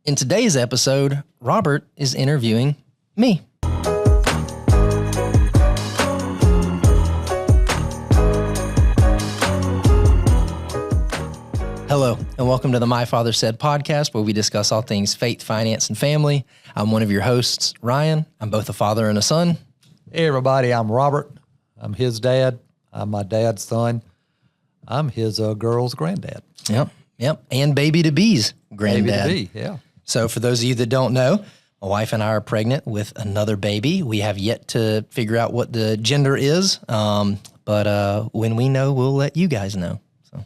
In today's episode, Robert is interviewing me. Hello, and welcome to the My Father Said podcast, where we discuss all things faith, finance, and family. I'm one of your hosts, Ryan. I'm both a father and a son. Hey, everybody, I'm Robert. I'm his dad. I'm my dad's son. I'm his girl's granddad. Yep. And baby-to-be's granddad. Baby-to-be, yeah. So for those of you that don't know, my wife and I are pregnant with another baby. We have yet to figure out what the gender is, but when we know, we'll let you guys know. So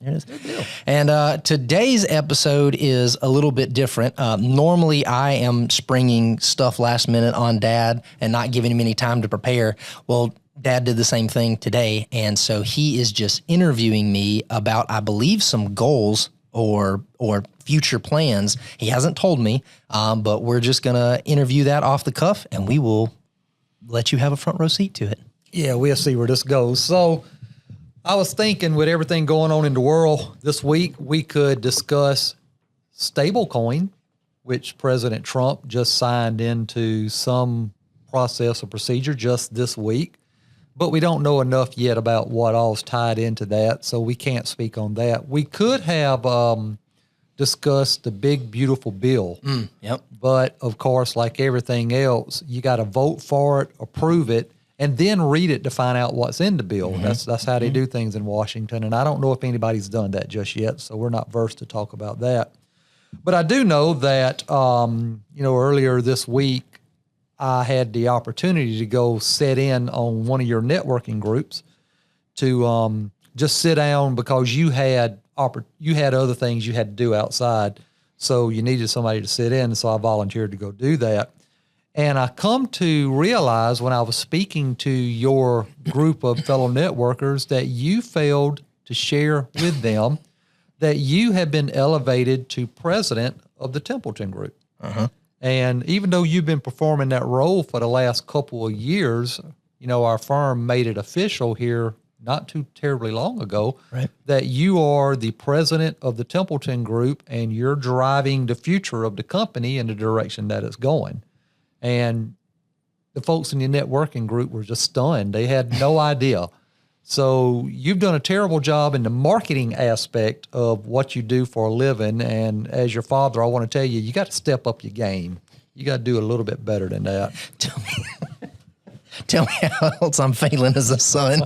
there it is. Good deal. And today's episode is a little bit different. Normally, I am springing stuff last minute on Dad and not giving him any time to prepare. Well, Dad did the same thing today, and so he is just interviewing me about, I believe, some goals or future plans. He hasn't told me, but we're just going to interview that off the cuff, and we will let you have a front row seat to it. Yeah, we'll see where this goes. So I was thinking, with everything going on in the world this week, we could discuss stablecoin, which President Trump just signed into some process or procedure just this week. But we don't know enough yet about what all's tied into that, so we can't speak on that. We could have discussed the big, beautiful bill. Yep. But, of course, like everything else, you got to vote for it, approve it, and then read it to find out what's in the bill. Mm-hmm. That's how they do things in Washington, and I don't know if anybody's done that just yet, so we're not versed to talk about that. But I do know that, earlier this week, I had the opportunity to go sit in on one of your networking groups to just sit down because you had other things you had to do outside, so you needed somebody to sit in, so I volunteered to go do that. And I come to realize when I was speaking to your group of fellow networkers that you failed to share with them that you have been elevated to president of the Templeton Group. Uh-huh. And even though you've been performing that role for the last couple of years, our firm made it official here not too terribly long ago, right, that you are the president of the Templeton Group and you're driving the future of the company in the direction that it's going. And the folks in your networking group were just stunned. They had no idea. So you've done a terrible job in the marketing aspect of what you do for a living. And as your father, I want to tell you, you got to step up your game. You got to do a little bit better than that. Tell me how else I'm failing as a son.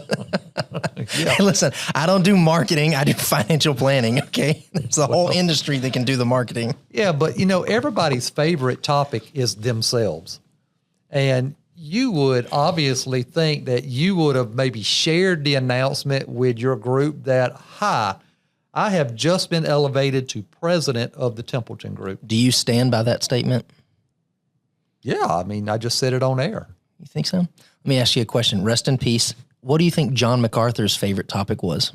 Yeah. Hey, listen, I don't do marketing. I do financial planning, okay? There's a whole industry that can do the marketing. Yeah, but, everybody's favorite topic is themselves. And you would obviously think that you would have maybe shared the announcement with your group that, hi, I have just been elevated to president of the Templeton Group. Do you stand by that statement? Yeah, I just said it on air. You think so? Let me ask you a question. Rest in peace. What do you think John MacArthur's favorite topic was?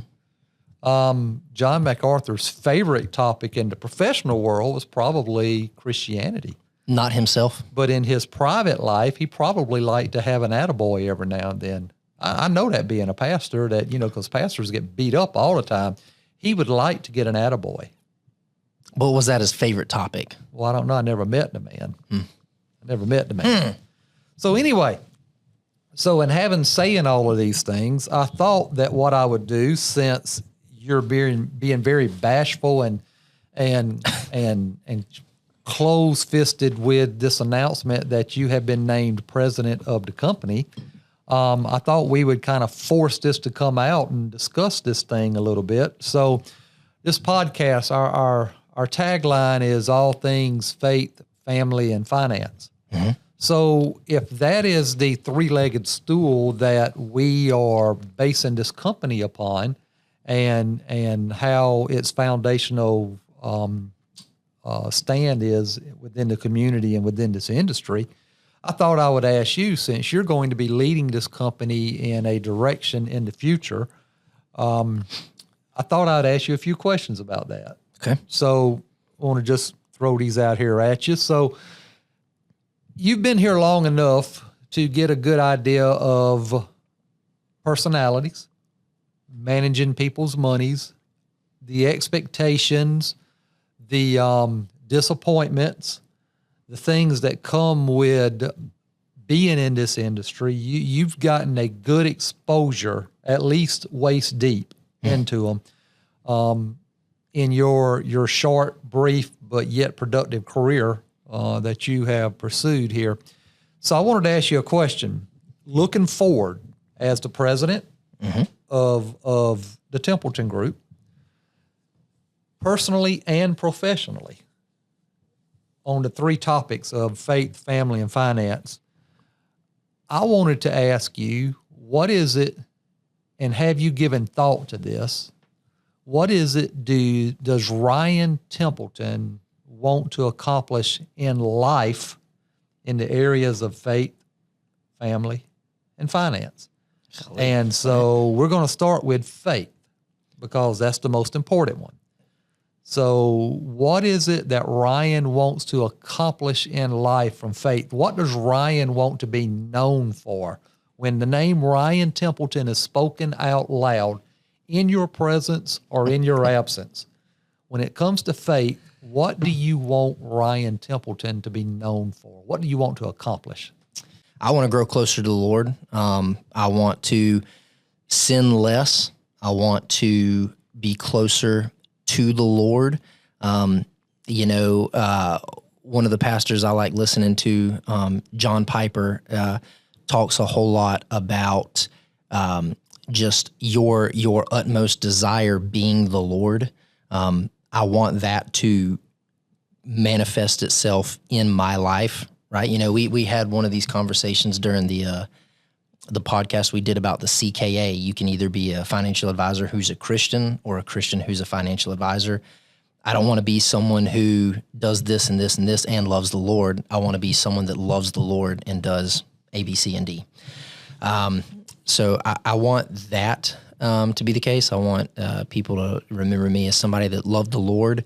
John MacArthur's favorite topic in the professional world was probably Christianity. Not himself? But in his private life, he probably liked to have an attaboy every now and then. I know that being a pastor, that, because pastors get beat up all the time, he would like to get an attaboy. But was that his favorite topic? Well, I don't know. I never met the man. I never met the man. So anyway, in saying all of these things, I thought that what I would do, since you're being very bashful and close-fisted with this announcement that you have been named president of the company, I thought we would kind of force this to come out and discuss this thing a little bit. So this podcast, our tagline is all things faith, family, and finance. Mm-hmm. So if that is the three-legged stool that we are basing this company upon, and how its foundational stand is within the community and within this industry, I thought I would ask you, since you're going to be leading this company in a direction in the future, I thought I'd ask you a few questions about that. Okay. So I want to just throw these out here at you. So you've been here long enough to get a good idea of personalities, managing people's monies, the expectations, the disappointments, the things that come with being in this industry, you've gotten a good exposure, at least waist deep into them, in your short, brief, but yet productive career that you have pursued here. So I wanted to ask you a question. Looking forward, as the president of the Templeton Group, personally and professionally, on the three topics of faith, family, and finance, I wanted to ask you, what is it, and have you given thought to this, what is it does Ryan Templeton want to accomplish in life in the areas of faith, family, and finance? And so we're going to start with faith because that's the most important one. So what is it that Ryan wants to accomplish in life from faith? What does Ryan want to be known for? When the name Ryan Templeton is spoken out loud in your presence or in your absence, when it comes to faith, what do you want Ryan Templeton to be known for? What do you want to accomplish? I want to grow closer to the Lord. I want to sin less. I want to be closer to the Lord. One of the pastors I like listening to, John Piper, talks a whole lot about just your utmost desire being the Lord. I want that to manifest itself in my life, right? We had one of these conversations during the podcast we did about the CKA. You can either be a financial advisor who's a Christian or a Christian who's a financial advisor. I don't want to be someone who does this and this and this and loves the Lord. I want to be someone that loves the Lord and does A, B, C, and D. So I want that to be the case. I want people to remember me as somebody that loved the Lord.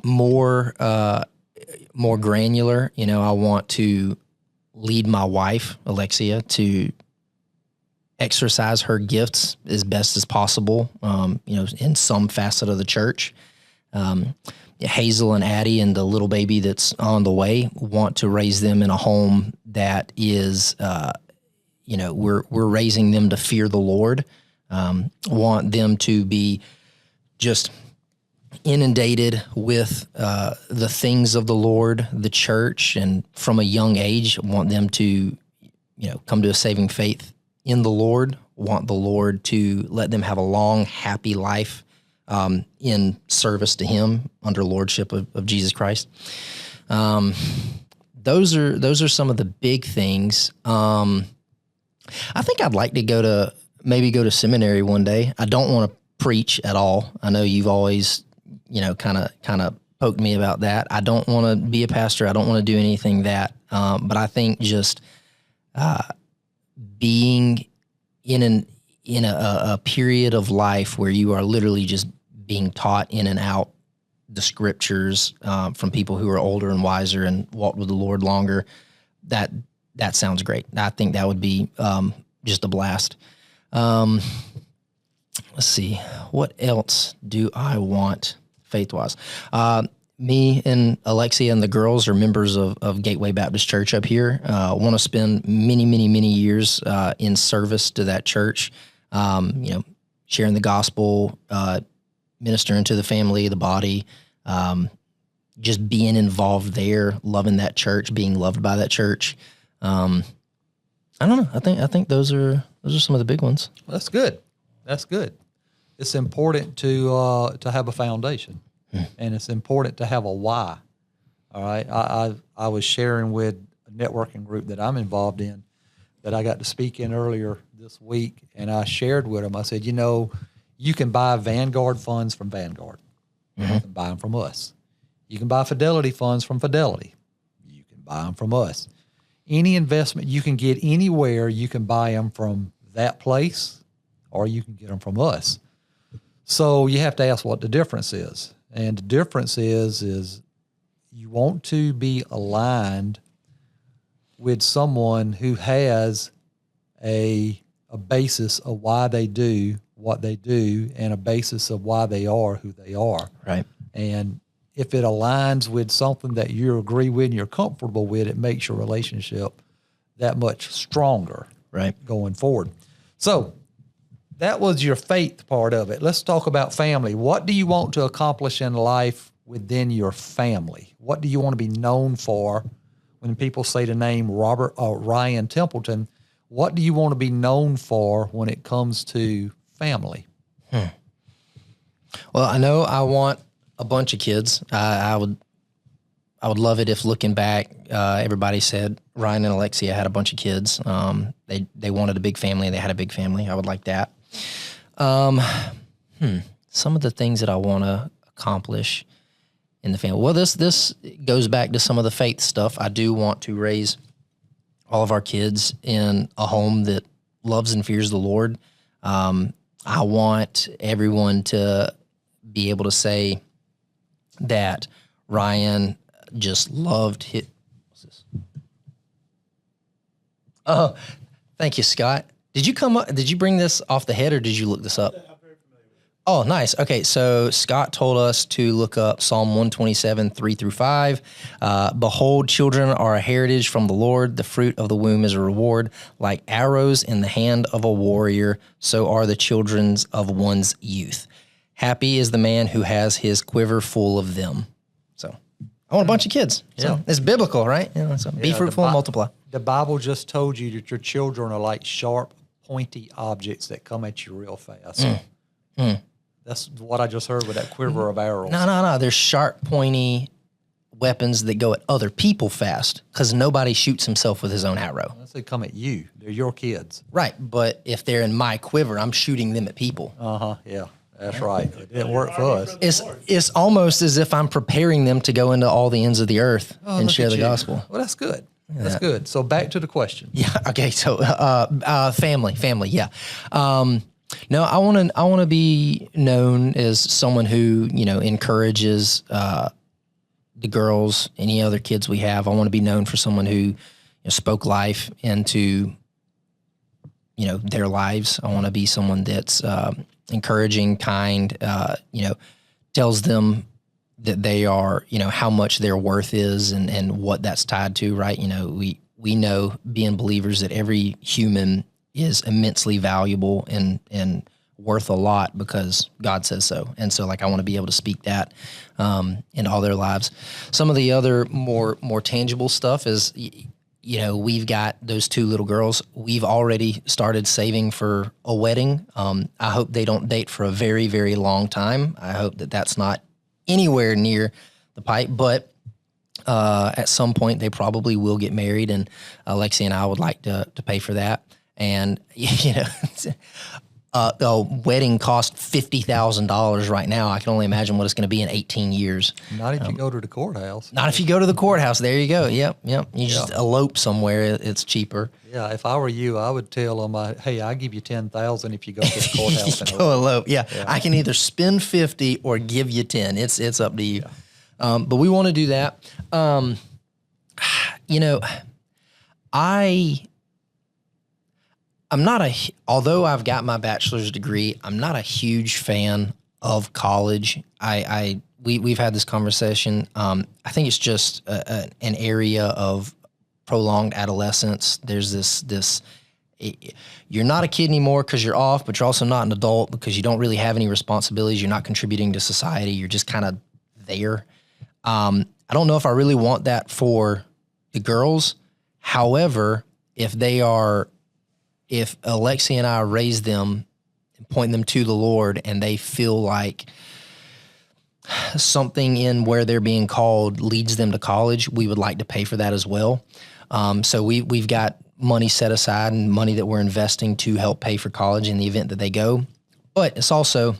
More granular, I want to lead my wife, Alexia, to exercise her gifts as best as possible, in some facet of the church. Hazel and Addie and the little baby that's on the way, want to raise them in a home that is, we're raising them to fear the Lord. Want them to be just inundated with the things of the Lord, the church, and from a young age, want them to, come to a saving faith in the Lord. Want the Lord to let them have a long, happy life in service to Him under lordship of Jesus Christ. Those are some of the big things. I think I'd like to go to seminary one day. I don't want to preach at all. I know you've always kind of poked me about that. I don't want to be a pastor. I don't want to do anything that. But I think just being in a period of life where you are literally just being taught in and out the scriptures from people who are older and wiser and walked with the Lord longer, that sounds great. I think that would be just a blast. Let's see, what else do I want faith-wise? Me and Alexia and the girls are members of Gateway Baptist Church up here. Want to spend many, many, many years in service to that church, sharing the gospel, ministering to the family, the body, just being involved there, loving that church, being loved by that church. I don't know. I think those are some of the big ones. That's good. That's good. It's important to have a foundation, and it's important to have a why. All right. I was sharing with a networking group that I'm involved in that I got to speak in earlier this week, and I shared with them. I said, you can buy Vanguard funds from Vanguard. You can buy them from us. You can buy Fidelity funds from Fidelity. You can buy them from us. Any investment you can get anywhere, you can buy them from that place, or you can get them from us. So you have to ask what the difference is. And the difference is you want to be aligned with someone who has a basis of why they do what they do and a basis of why they are who they are. Right. And if it aligns with something that you agree with and you're comfortable with, it makes your relationship that much stronger going forward. So that was your faith part of it. Let's talk about family. What do you want to accomplish in life within your family? What do you want to be known for? When people say the name Ryan Templeton, what do you want to be known for when it comes to family? Well, I know I want a bunch of kids. I would love it if, looking back, everybody said Ryan and Alexia had a bunch of kids. They wanted a big family, and they had a big family. I would like that. Some of the things that I want to accomplish in the family. Well, this goes back to some of the faith stuff. I do want to raise all of our kids in a home that loves and fears the Lord. I want everyone to be able to say that Ryan just loved his. What's this? Oh, thank you, Scott. Did you bring this off the head, or did you look this up? Oh, nice. Okay, so Scott told us to look up Psalm 127, 3-5. Behold, children are a heritage from the Lord. The fruit of the womb is a reward. Like arrows in the hand of a warrior, so are the children of one's youth. Happy is the man who has his quiver full of them. So I want a bunch of kids. So it's biblical, right? So be fruitful and multiply. The Bible just told you that your children are like sharp, pointy objects that come at you real fast. That's what I just heard with that quiver of arrows. No. They're sharp, pointy weapons that go at other people fast, because nobody shoots himself with his own arrow. Unless they come at you. They're your kids. Right, but if they're in my quiver, I'm shooting them at people. Yeah. That's right. It didn't work for us. It's almost as if I'm preparing them to go into all the ends of the earth and share the gospel. Well, that's good. That's good. So back to the question. Yeah. Okay. So, family. Yeah. No, I want to be known as someone who, encourages, the girls, any other kids we have. I want to be known for someone who spoke life into, their lives. I want to be someone that's, encouraging, kind, tells them that they are, how much their worth is and what that's tied to, right? We know, being believers, that every human is immensely valuable and worth a lot because God says so. And so, I want to be able to speak that in all their lives. Some of the other more tangible stuff is, we've got those two little girls. We've already started saving for a wedding. I hope they don't date for a very, very long time. I hope that that's not anywhere near the pipe, but at some point they probably will get married, and Alexia and I would like to pay for that. And, a wedding costs $50,000 right now. I can only imagine what it's going to be in 18 years. Not if you go to the courthouse. Not if you go to the courthouse. There you go. Yep. You just elope somewhere. It's cheaper. Yeah. If I were you, I would tell them, hey, I'll give you $10,000 if you go to the courthouse. And go elope. Yeah. I can either spend 50 or give you 10. It's up to you. Yeah. But we want to do that. Although I've got my bachelor's degree, I'm not a huge fan of college. We've had this conversation. I think it's just an area of prolonged adolescence. There's this you're not a kid anymore because you're off, but you're also not an adult because you don't really have any responsibilities. You're not contributing to society. You're just kind of there. I don't know if I really want that for the girls. However, if Alexia and I raise them and point them to the Lord, and they feel like something in where they're being called leads them to college, we would like to pay for that as well. So we've got money set aside and money that we're investing to help pay for college in the event that they go. But it's also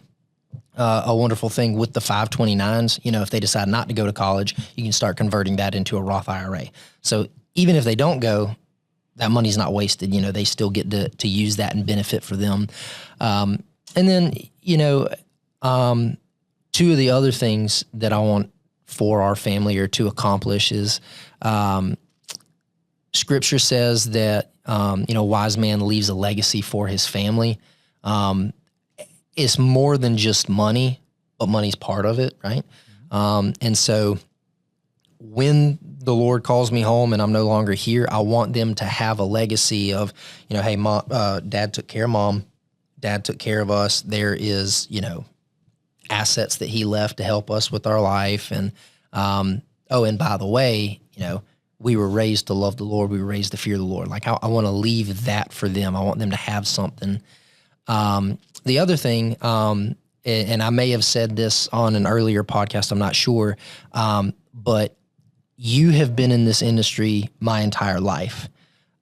a wonderful thing with the 529s. If they decide not to go to college, you can start converting that into a Roth IRA. So even if they don't go, that money's not wasted. They still get to use that and benefit for them. And then, two of the other things that I want for our family or to accomplish is, Scripture says that, wise man leaves a legacy for his family. It's more than just money, but money's part of it, right? And so when the Lord calls me home and I'm no longer here, I want them to have a legacy of, hey, mom, dad took care of mom, dad took care of us. There is, assets that he left to help us with our life. And, and by the way, we were raised to love the Lord. We were raised to fear the Lord. Like I want to leave that for them. I want them to have something. The other thing, and I may have said this on an earlier podcast, I'm not sure, but you have been in this industry my entire life.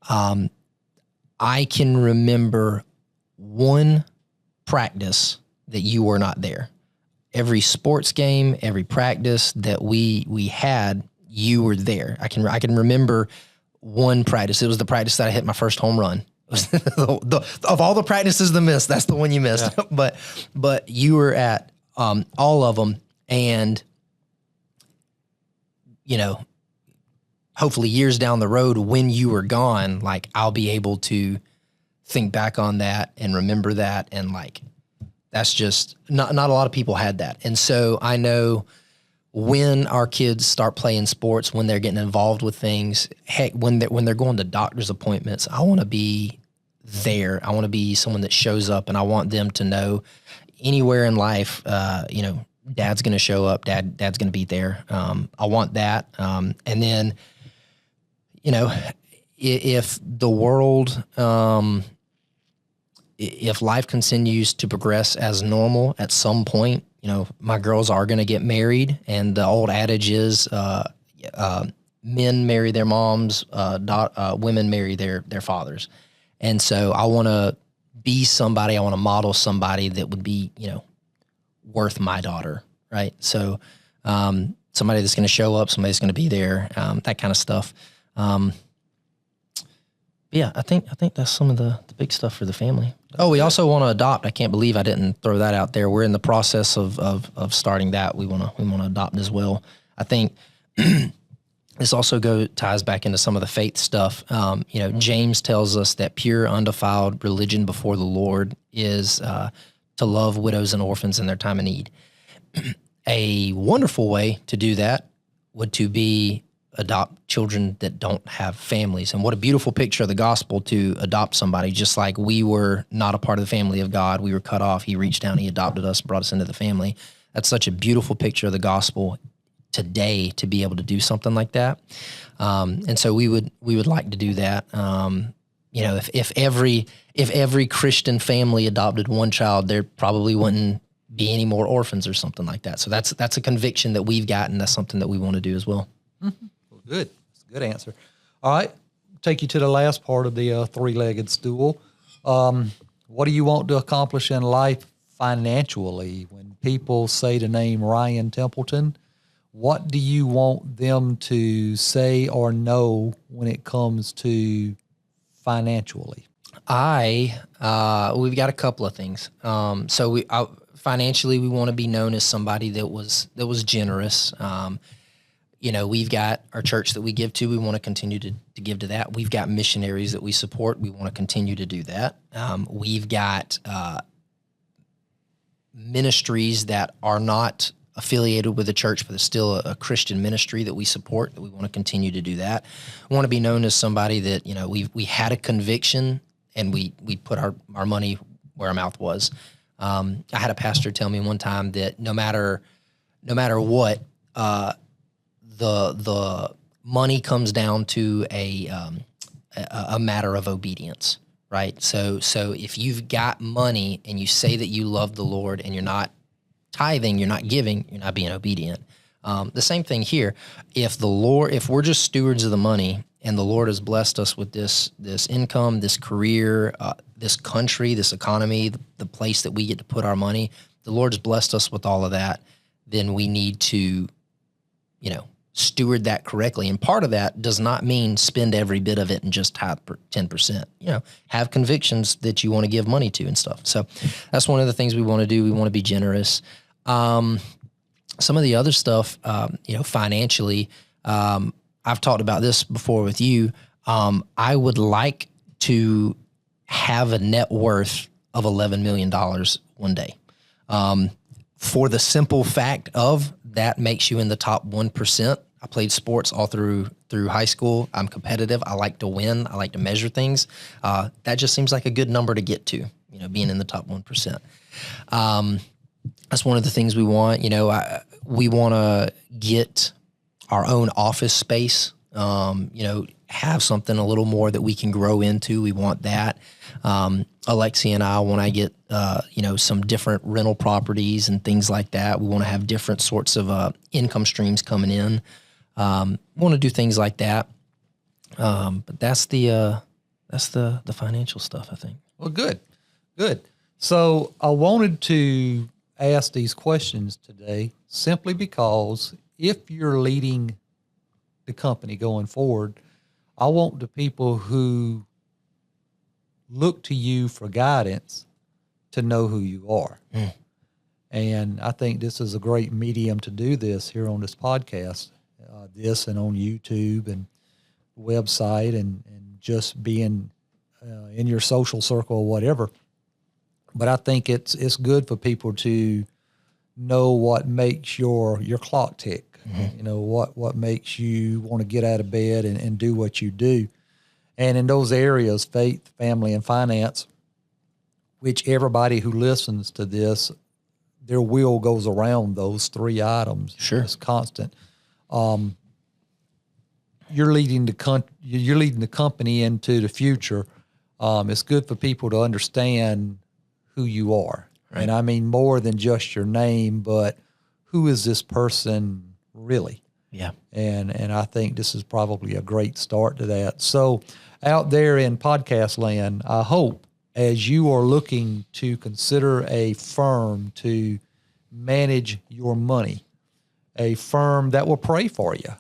I can remember one practice that you were not there. Every sports game, every practice that we had, you were there. I can remember one practice. It was the practice that I hit my first home run. Of all the practices to miss, that's the one you missed. Yeah. But you were at all of them, and hopefully years down the road when you were gone, like I'll be able to think back on that and remember that, and like that's just not a lot of people had that. And so I know when our kids start playing sports, when they're getting involved with things, heck, when they're going to doctor's appointments, I want to be there. I want to be someone that shows up, and I want them to know anywhere in life, dad's going to show up, dad's going to be there. I want that. And then, if the world, if life continues to progress as normal at some point, my girls are going to get married, and the old adage is, men marry their moms, women marry their fathers. And so I want to be somebody, I want to model somebody that would be, worth my daughter, right? So somebody that's going to show up, somebody that's going to be there, that kind of stuff. Yeah, I think that's some of the big stuff for the family. Oh, we also want to adopt. I can't believe I didn't throw that out there. We're in the process of starting that. We want to adopt as well. I think this also ties back into some of the faith stuff. James tells us that pure, undefiled religion before the Lord is to love widows and orphans in their time of need. A wonderful way to do that would to be adopt children that don't have families. And what a beautiful picture of the gospel to adopt somebody, just like we were not a part of the family of God. We were cut off. He reached down, he adopted us, brought us into the family. That's such a beautiful picture of the gospel today to be able to do something like that. And so we would like to do that. If every Christian family adopted one child, there probably wouldn't be any more orphans or something like that. So that's a conviction that we've got, and that's something that we want to do as well. Mm-hmm. Well, good. That's a good answer. All right. Take you to the last part of the three-legged stool. What do you want to accomplish in life financially? When people say the name Ryan Templeton, what do you want them to say or know when it comes to financially? We've got a couple of things. Financially, we want to be known as somebody that was generous. We've got our church that we give to. We want to continue to give to that. We've got missionaries that we support. We want to continue to do that. We've got ministries that are not affiliated with the church, but it's still a Christian ministry that we support, that we want to continue to do that. We want to be known as somebody that, we had a conviction and we put our money where our mouth was. I had a pastor tell me one time that no matter what, the money comes down to a matter of obedience, right? So if you've got money and you say that you love the Lord and you're not tithing, you're not giving, you're not being obedient. The same thing here. If we're just stewards of the money and the Lord has blessed us with this income, this career, this country, this economy, the place that we get to put our money, the Lord's blessed us with all of that, then we need to, steward that correctly. And part of that does not mean spend every bit of it and just tithe 10%. Have convictions that you want to give money to and stuff. So that's one of the things we want to do. We want to be generous. Some of the other stuff, financially, I've talked about this before with you. I would like to have a net worth of $11 million one day. for the simple fact of that makes you in the top 1%. I played sports all through high school. I'm competitive. I like to win. I like to measure things. That just seems like a good number to get to, being in the top 1%. That's one of the things we want. We want to get our own office space, have something a little more that we can grow into. We want that. Alexi and I, when I get, some different rental properties and things like that, we want to have different sorts of income streams coming in. We want to do things like that. But that's the financial stuff, I think. Well, good. So I wanted to ask these questions today simply because if you're leading the company going forward, I want the people who look to you for guidance to know who you are. And I think this is a great medium to do this here on this podcast, this and on YouTube and website and just being in your social circle or whatever. But I think it's good for people to know what makes your clock tick. What makes you want to get out of bed and do what you do. And in those areas, faith, family, and finance, which everybody who listens to this, their will goes around those three items. Sure. It's constant. You're leading the company into the future. It's good for people to understand who you are. Right. And I mean more than just your name, but who is this person really? Yeah. And I think this is probably a great start to that. So out there in podcast land, I hope as you are looking to consider a firm to manage your money, a firm that will pray for you,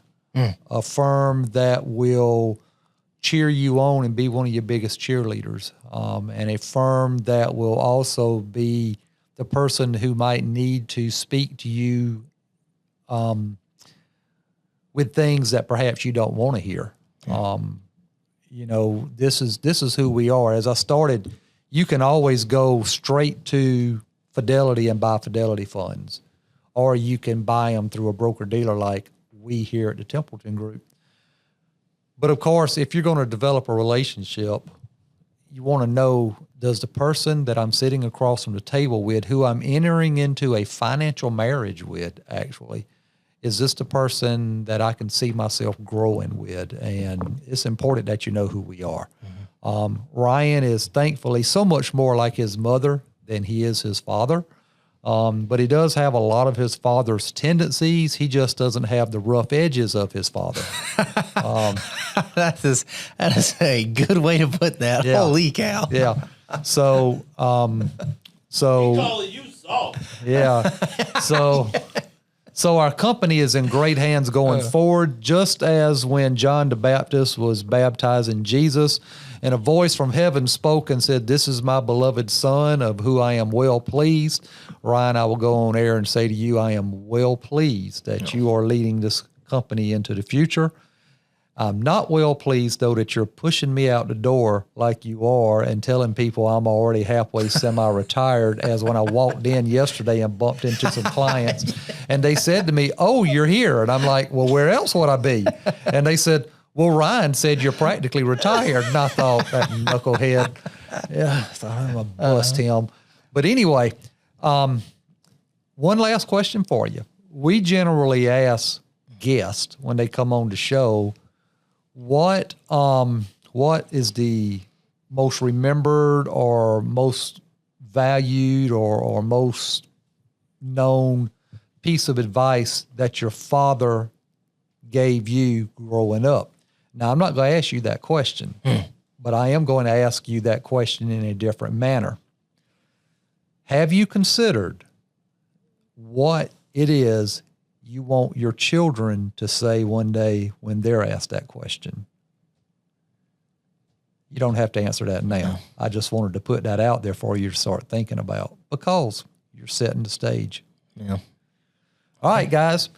a firm that will cheer you on and be one of your biggest cheerleaders, and a firm that will also be the person who might need to speak to you with things that perhaps you don't want to hear. This is who we are. As I started, you can always go straight to Fidelity and buy Fidelity funds, or you can buy them through a broker-dealer like we here at the Templeton Group. But of course, if you're going to develop a relationship, you want to know, does the person that I'm sitting across from the table with, who I'm entering into a financial marriage with, actually, is this the person that I can see myself growing with? And it's important that you know who we are. Ryan is thankfully so much more like his mother than he is his father. But he does have a lot of his father's tendencies. He just doesn't have the rough edges of his father. That is a good way to put that. Yeah. Holy cow. Yeah. So, We call it you salt. yeah. So our company is in great hands going forward, just as when John the Baptist was baptizing Jesus, and a voice from heaven spoke and said, "This is my beloved Son, of who I am well pleased." Ryan, I will go on air and say to you, I am well pleased that you are leading this company into the future. I'm not well pleased, though, that you're pushing me out the door like you are and telling people I'm already halfway semi-retired, as when I walked in yesterday and bumped into some clients. And they said to me, "Oh, you're here." And I'm like, "Well, where else would I be?" And they said, "Well, Ryan said you're practically retired." And I thought, that knucklehead. Yeah, I thought I'm going to bust him. But anyway, one last question for you. We generally ask guests when they come on the show, what is the most remembered or most valued or most known piece of advice that your father gave you growing up? Now, I'm not going to ask you that question, but I am going to ask you that question in a different manner. Have you considered what it is you want your children to say one day when they're asked that question? You don't have to answer that now. No. I just wanted to put that out there for you to start thinking about, because you're setting the stage. Yeah. All right, guys.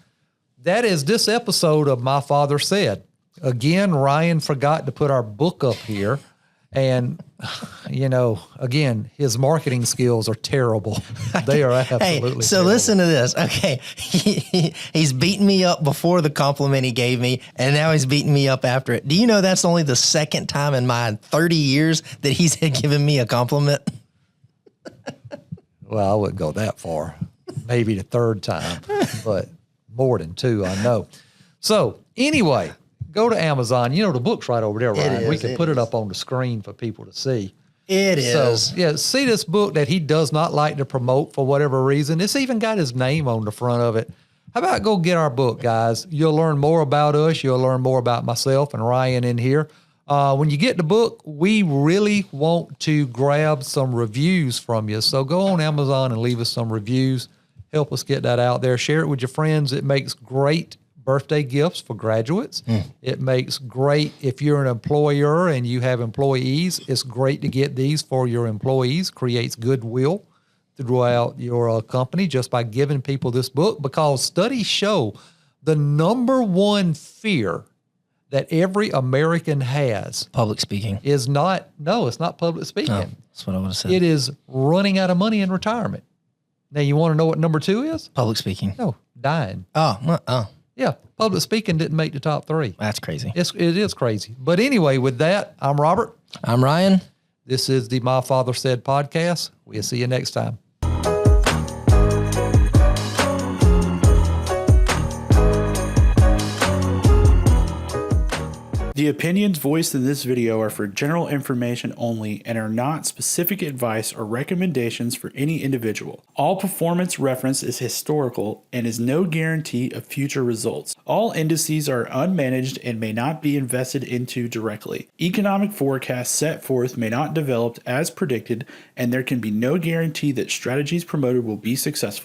That is this episode of My Father Said. Again, Ryan forgot to put our book up here, And, again, his marketing skills are terrible. They are absolutely Hey, so terrible. listen to this. Okay. He's beating me up before the compliment he gave me, and now he's beating me up after it. Do you know that's only the second time in my 30 years that he's given me a compliment? Well, I wouldn't go that far. Maybe the third time, but more than two, I know. So anyway, go to Amazon. The book's right over there, Ryan. We can put it up on the screen for people to see. It is. So, yeah, see this book that he does not like to promote for whatever reason. It's even got his name on the front of it. How about go get our book, guys? You'll learn more about us. You'll learn more about myself and Ryan in here. When you get the book, we really want to grab some reviews from you. So go on Amazon and leave us some reviews. Help us get that out there. Share it with your friends. It makes great birthday gifts for graduates. It makes great if you're an employer and you have employees. It's great to get these for your employees. Creates goodwill throughout your company just by giving people this book, because studies show the number one fear that every American has Public speaking. is not public speaking. Oh, that's what I would have said. It is running out of money in retirement. Now, you want to know what number 2 is? Public speaking. No, dying. Oh, Yeah, public speaking didn't make the top 3. that's crazy. It is crazy. But anyway, with that, I'm Robert. I'm Ryan. This is the My Father Said podcast. We'll see you next time. The opinions voiced in this video are for general information only and are not specific advice or recommendations for any individual. All performance reference is historical and is no guarantee of future results. All indices are unmanaged and may not be invested into directly. Economic forecasts set forth may not develop as predicted, and there can be no guarantee that strategies promoted will be successful.